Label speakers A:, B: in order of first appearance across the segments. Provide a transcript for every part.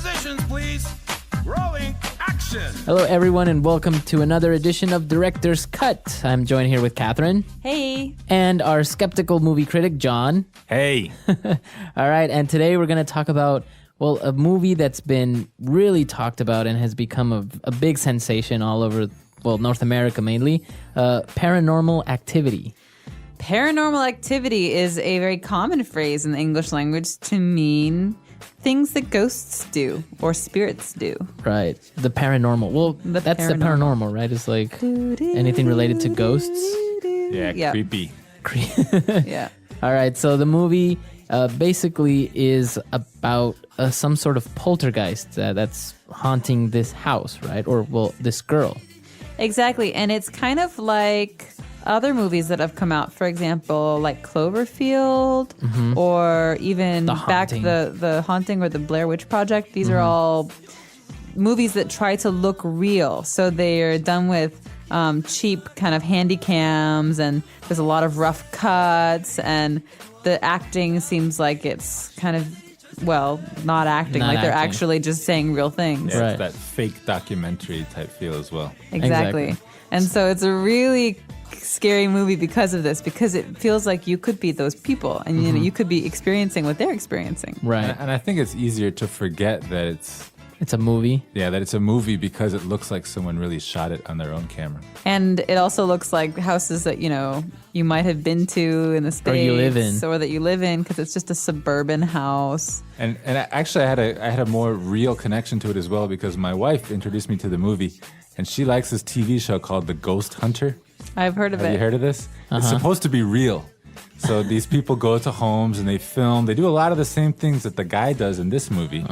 A: Positions, please. Rolling action.
B: Hello, everyone, and welcome to another edition of Director's Cut. I'm joined here with Catherine.
C: Hey.
B: And our skeptical movie critic, John.
D: Hey.
B: All right, and today we're going to talk about, well, a movie that's been really talked about and has become a big sensation all over, well, North America mainly, Paranormal Activity.
C: Paranormal activity is a very common phrase in the English language to mean things that ghosts do or spirits do.
B: Right. The paranormal. Well, that's the paranormal, right? It's like anything related to ghosts.
D: Yeah,
C: Yep.
D: creepy.
C: Yeah.
B: All right, so the movie basically is about some sort of poltergeist that's haunting this house, right? Or, well, this girl.
C: Exactly. And it's kind of like other movies that have come out, for example, like Cloverfield or even
B: The
C: back
B: Haunting.
C: the Haunting or the Blair Witch Project. These are all movies that try to look real. So they're done with cheap kind of handy cams, and there's a lot of rough cuts, and the acting seems like it's kind of, well, not acting.
B: Not
C: like they're
B: acting.
C: actually just saying real things.
D: Yeah,
B: Right.
D: it's that fake documentary type feel as well.
C: Exactly. And so it's a really scary movie because of this, because it feels like you could be those people and you know you could be experiencing what they're experiencing.
B: Right.
D: And I think it's easier to forget that
B: It's a movie.
D: that it's a movie because it looks like someone really shot it on their own camera.
C: And it also looks like houses that, you know, you might have been to in the States.
B: Or you live in.
C: Or that you live in, because it's just a suburban house.
D: And actually, I had a more real connection to it as well because my wife introduced me to the movie, and she likes this TV show called The Ghost Hunter.
C: I've heard of
D: Have
C: it.
D: you heard of this? It's supposed to be real. So these people go to homes and they film. They do a lot of the same things that the guy does in this movie.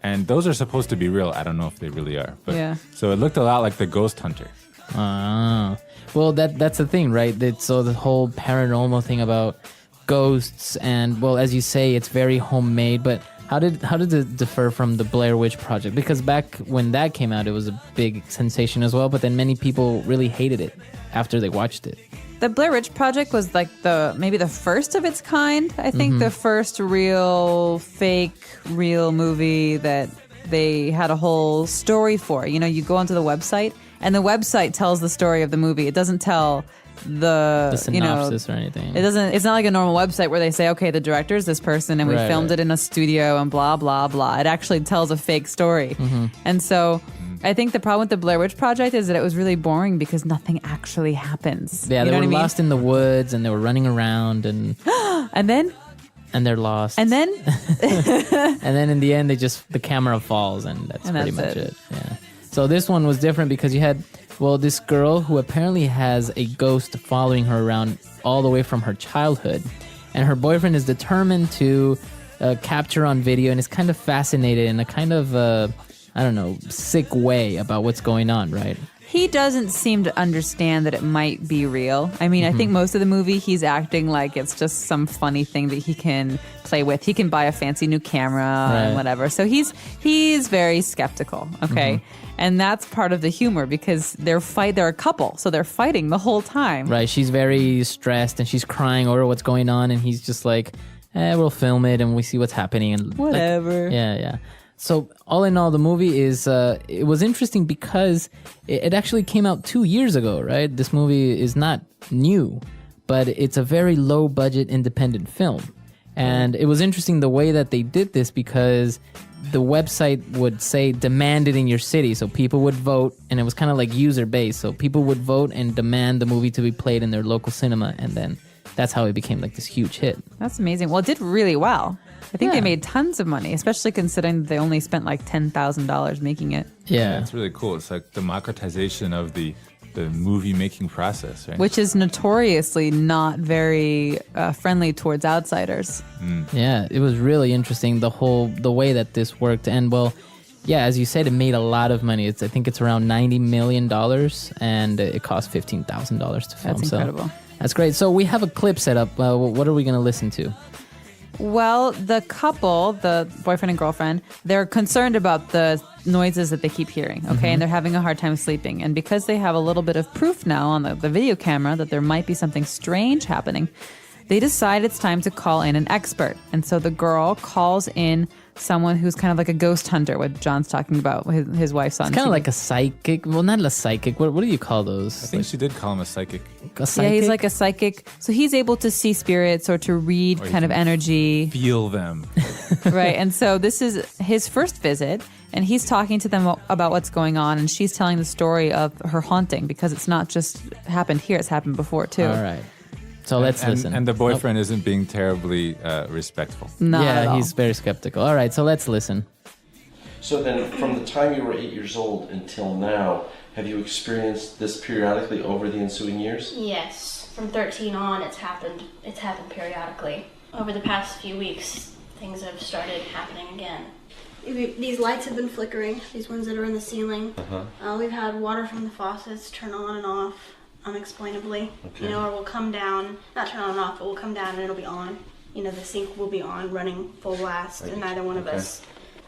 D: And those are supposed to be real. I don't know if they really are. But
C: Yeah.
D: So it looked a lot like The Ghost Hunter.
B: Ah. Well, that's the thing, right? So the whole paranormal thing about ghosts and, well, as you say, it's very homemade, but how did it differ from the Blair Witch Project? Because back when that came out, it was a big sensation as well, but then many people really hated it after they watched it.
C: The Blair Witch Project was like maybe the first of its kind. I think the first real real movie that they had a whole story for. You know, you go onto the website and the website tells the story of the movie. It doesn't tell the
B: synopsis or anything.
C: It's not like a normal website where they say, okay, the director is this person and we
B: Right,
C: filmed
B: right.
C: it in a studio and blah, blah, blah. It actually tells a fake story. And so I think the problem with the Blair Witch Project is that it was really boring because nothing actually happens.
B: Yeah,
C: You
B: they
C: know
B: were
C: what I mean?
B: lost in the woods and they were running around and
C: And
B: they're lost.
C: then
B: And then in the end, the camera falls, and that's pretty much it. Yeah. So this one was different because you had, well, this girl who apparently has a ghost following her around all the way from her childhood, and her boyfriend is determined to capture on video and is kind of fascinated in a kind of, I don't know, sick way about what's going on, right?
C: he doesn't seem to understand that it might be real. I mean, I think most of the movie he's acting like it's just some funny thing that he can play with. He can buy a fancy new camera and whatever. So he's very skeptical, okay? And that's part of the humor because they're a couple, so they're fighting the whole time.
B: Right, she's very stressed and she's crying over what's going on, and he's just like, we'll film it and we see what's happening. And
C: Whatever.
B: Like, yeah. So all in all, the movie is, it was interesting because it actually came out 2 years ago, right? This movie is not new, but it's a very low budget independent film. And it was interesting the way that they did this because the website would say demand it in your city. So people would vote, and it was kind of like user based. So people would vote and demand the movie to be played in their local cinema. And then that's how it became like this huge hit.
C: That's amazing. Well, it did really well. I think they made tons of money, especially considering that they only spent like $10,000 making it.
B: Yeah.
D: It's really cool. It's like democratization of the movie making process, right?
C: Which is notoriously not very friendly towards outsiders.
B: Yeah, it was really interesting, the way that this worked. And well, yeah, as you said, it made a lot of money. I think it's around $90 million, and it cost $15,000 to film.
C: That's incredible.
B: So that's great. So we have a clip set up. What are we going to listen to?
C: Well, the couple, the boyfriend and girlfriend, they're concerned about the noises that they keep hearing, okay? And they're having a hard time sleeping. And because they have a little bit of proof now on the video camera that there might be something strange happening, they decide it's time to call in an expert. And so the girl calls in someone who's kind of like a ghost hunter, what John's talking about, his wife's on.
B: It's kind of
C: TV.
B: like a psychic. Well, not a psychic. What do you call those?
D: I think she did call him a psychic.
B: A psychic?
C: Yeah, he's like a psychic. So he's able to see spirits or to read
D: Or you
C: kind of
D: can
C: energy.
D: Feel them.
C: Right. And so this is his first visit, and he's talking to them about what's going on, and she's telling the story of her haunting, because it's not just happened here, it's happened before too.
B: All right. So let's listen.
D: And the boyfriend isn't being terribly respectful.
C: Not at
B: Yeah,
C: all.
B: he's very skeptical. All right, so let's listen.
E: So then, from the time you were 8 years old until now, have you experienced this periodically over the ensuing years?
F: Yes, from 13 on, it's happened. It's happened periodically. Over the past few weeks, things have started happening again. These lights have been flickering. These ones that are in the ceiling. We've had water from the faucets turn on and off unexplainably.
E: Okay.
F: You know, or will come down, not turn on and off, but will come down and it'll be on. You know, the sink will be on, running full blast, and neither one of
E: Okay.
F: us.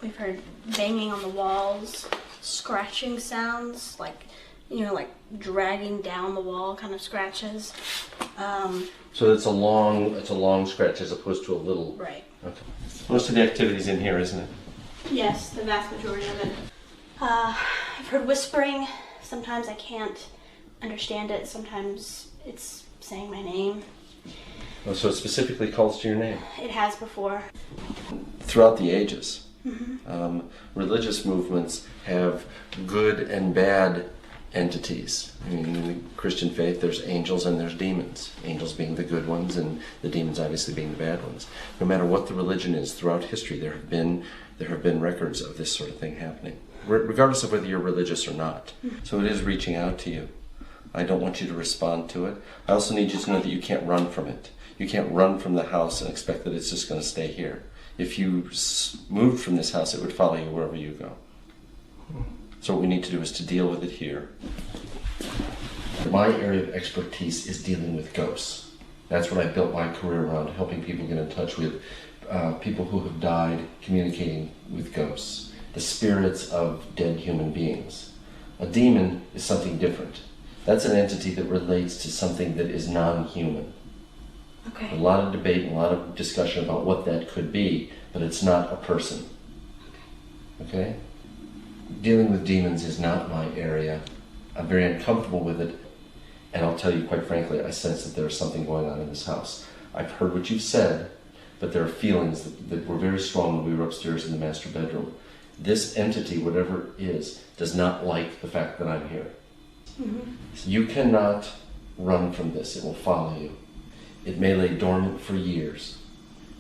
F: We've heard banging on the walls, scratching sounds, like, you know, like dragging down the wall kind of scratches.
E: So it's a long scratch as opposed to a little.
F: Right.
E: Okay. Most of the activity's in here, isn't it?
F: Yes, the vast majority of it. I've heard whispering. Sometimes I can't understand it. Sometimes it's saying my name.
E: Oh, so it specifically calls to your name.
F: It has before.
E: Throughout the ages, religious movements have good and bad entities. I mean, in the Christian faith, there's angels and there's demons. Angels being the good ones, and the demons obviously being the bad ones. No matter what the religion is, throughout history, there have been records of this sort of thing happening, regardless of whether you're religious or not. So it is reaching out to you. I don't want you to respond to it. I also need you to know that you can't run from it. You can't run from the house and expect that it's just going to stay here. If you moved from this house, it would follow you wherever you go. So what we need to do is to deal with it here. My area of expertise is dealing with ghosts. That's what I built my career around, helping people get in touch with people who have died, communicating with ghosts, the spirits of dead human beings. A demon is something different. That's an entity that relates to something that is non-human.
F: Okay.
E: A lot of debate and a lot of discussion about what that could be, but it's not a person. Okay? Dealing with demons is not my area. I'm very uncomfortable with it, and I'll tell you quite frankly, I sense that there's something going on in this house. I've heard what you've said, but there are feelings that were very strong when we were upstairs in the master bedroom. This entity, whatever it is, does not like the fact that I'm here. So you cannot run from this. It will follow you. It may lay dormant for years.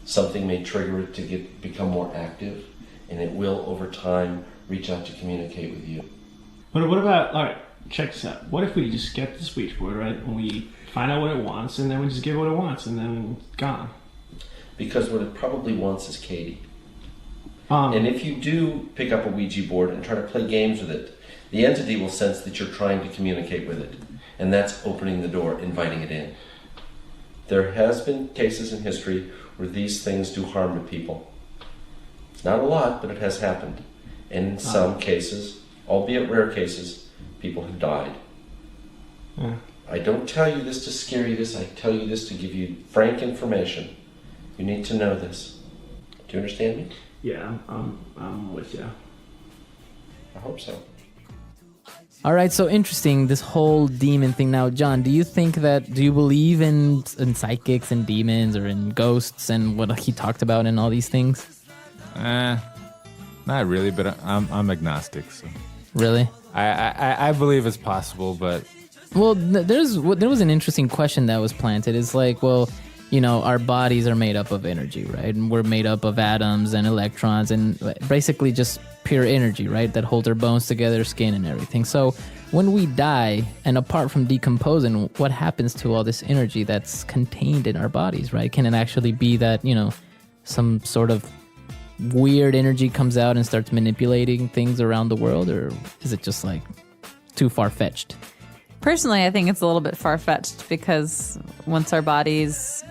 E: Something may trigger it to become more active, and it will, over time, reach out to communicate with you.
G: But what about, all right, check this out. What if we just get the switchboard, right, and we find out what it wants, and then we just give it what it wants, and then it's gone?
E: Because what it probably wants is Katie. And if you do pick up a Ouija board and try to play games with it, the entity will sense that you're trying to communicate with it. And that's opening the door, inviting it in. There has been cases in history where these things do harm to people. It's not a lot, but it has happened. And in some cases, albeit rare cases, people have died. I don't tell you this to scare you I tell you this to give you frank information. You need to know this. Do you understand me?
G: Yeah, I'm with you.
E: I hope so.
B: All right, so interesting, this whole demon thing. Now, John, do you believe in psychics and demons or in ghosts and what he talked about and all these things?
D: Not really, but I'm agnostic. So.
B: Really?
D: I believe it's possible, but
B: Well, there was an interesting question that was planted. It's like, well, you know, our bodies are made up of energy, right? And we're made up of atoms and electrons and basically just pure energy, right? That holds our bones together, skin and everything. So when we die, and apart from decomposing, what happens to all this energy that's contained in our bodies, right? Can it actually be that, you know, some sort of weird energy comes out and starts manipulating things around the world, or is it just like too far-fetched?
C: Personally, I think it's a little bit far-fetched because once our bodies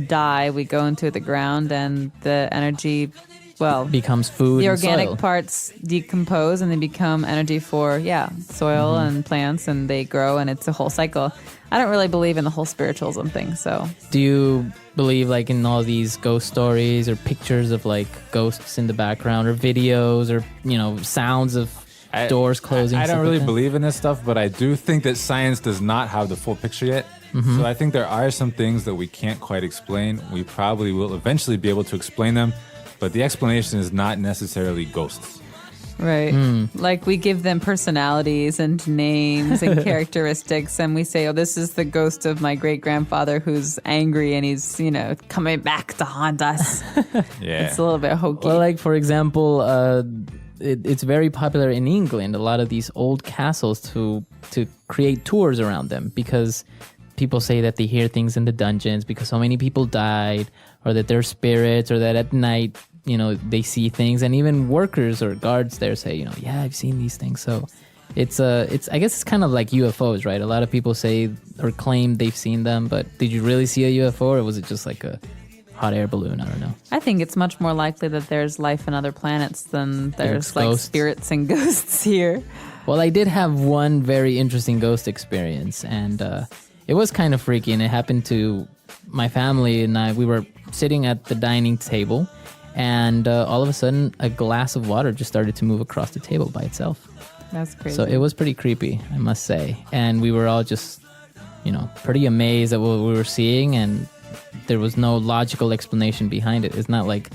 C: die, we go into the ground and the energy, well,
B: Becomes food
C: the
B: and
C: organic
B: soil.
C: parts decompose and they become energy for, soil and plants, and they grow, and it's a whole cycle. I don't really believe in the whole spiritualism thing. So,
B: Do you believe like in all these ghost stories or pictures of like ghosts in the background or videos or, sounds of doors closing?
D: I don't
B: stuff
D: really
B: like that?
D: believe in this stuff, but I do think that science does not have the full picture yet. So I think there are some things that we can't quite explain. We probably will eventually be able to explain them, but the explanation is not necessarily ghosts.
C: right. Like we give them personalities and names and characteristics, and we say, oh, this is the ghost of my great grandfather who's angry and he's, coming back to haunt us.
D: Yeah.
C: It's a little bit hokey.
B: Well, like for example, it's very popular in England. A lot of these old castles to create tours around them because people say that they hear things in the dungeons because so many people died, or that they're spirits, or that at night, they see things, and even workers or guards there say, yeah, I've seen these things. So it's I guess it's kind of like UFOs, right? A lot of people say or claim they've seen them, but did you really see a UFO, or was it just like a hot air balloon? I don't know.
C: I think it's much more likely that there's life on other planets than there's like
B: ghosts.
C: spirits and ghosts here.
B: Well, I did have one very interesting ghost experience, and it was kind of freaky, and it happened to my family and I. We were sitting at the dining table, and all of a sudden, a glass of water just started to move across the table by itself.
C: That's crazy.
B: So it was pretty creepy, I must say. And we were all just, pretty amazed at what we were seeing, and there was no logical explanation behind it. It's not like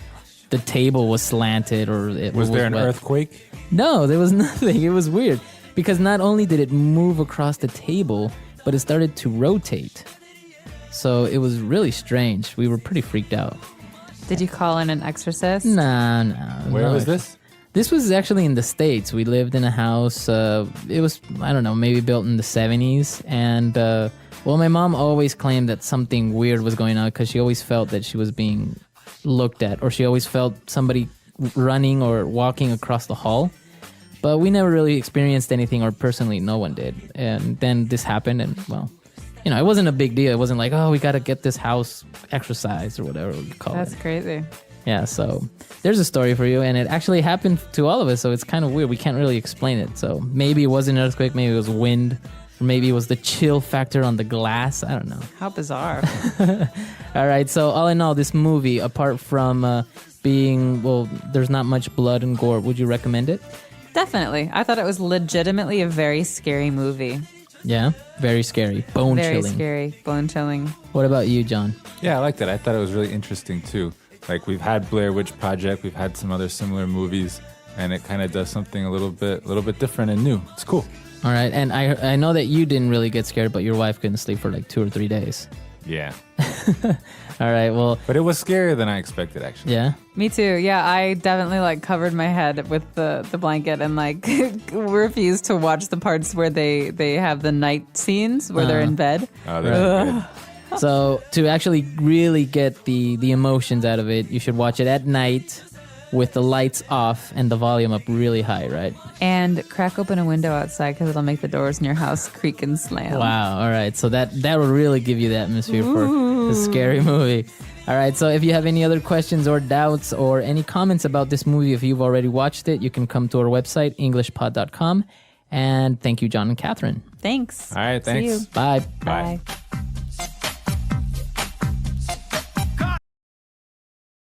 B: the table was slanted or it
D: Was there an
B: wet.
D: earthquake?
B: No, there was nothing. It was weird because not only did it move across the table, but it started to rotate. So it was really strange. We were pretty freaked out.
C: Did you call in an exorcist?
B: Nah.
D: Where
B: no.
D: was this?
B: This was actually in the States. We lived in a house. It was, I don't know, maybe built in the 70s. And, my mom always claimed that something weird was going on because she always felt that she was being looked at, or she always felt somebody running or walking across the hall. But we never really experienced anything, or personally, no one did. And then this happened, and, it wasn't a big deal. It wasn't like, oh, we got to get this house exorcised or whatever you call
C: That's
B: it.
C: crazy.
B: Yeah, so there's a story for you, and it actually happened to all of us, so it's kind of weird. We can't really explain it. So maybe it was an earthquake, maybe it was wind, or maybe it was the chill factor on the glass. I don't know.
C: How bizarre.
B: All right, so all in all, this movie, apart from being, there's not much blood and gore, would you recommend it?
C: Definitely. I thought it was legitimately a very scary movie.
B: Yeah, very scary. Bone
C: Very
B: chilling.
C: scary. Bone chilling.
B: What about you, John?
D: Yeah, I liked it. I thought it was really interesting too. Like we've had Blair Witch Project, we've had some other similar movies, and it kind of does something a little bit different and new. It's cool.
B: All right, and I know that you didn't really get scared, but your wife couldn't sleep for like 2 or 3 days.
D: Yeah.
B: All right, well,
D: But it was scarier than I expected, actually.
B: yeah.
C: Me too. Yeah, I definitely covered my head with the blanket and refused to watch the parts where they have the night scenes where they're in bed.
D: Oh, that's good.
B: So to actually really get the emotions out of it, you should watch it at night with the lights off and the volume up really high, right?
C: And crack open a window outside because it'll make the doors in your house creak and slam.
B: Wow. All right. So that will really give you the atmosphere for a scary movie. All right. So if you have any other questions or doubts or any comments about this movie, if you've already watched it, you can come to our website, englishpod.com. And thank you, John and Catherine.
C: Thanks.
D: All right,
C: See
D: thanks.
C: you.
B: Bye.
C: Bye.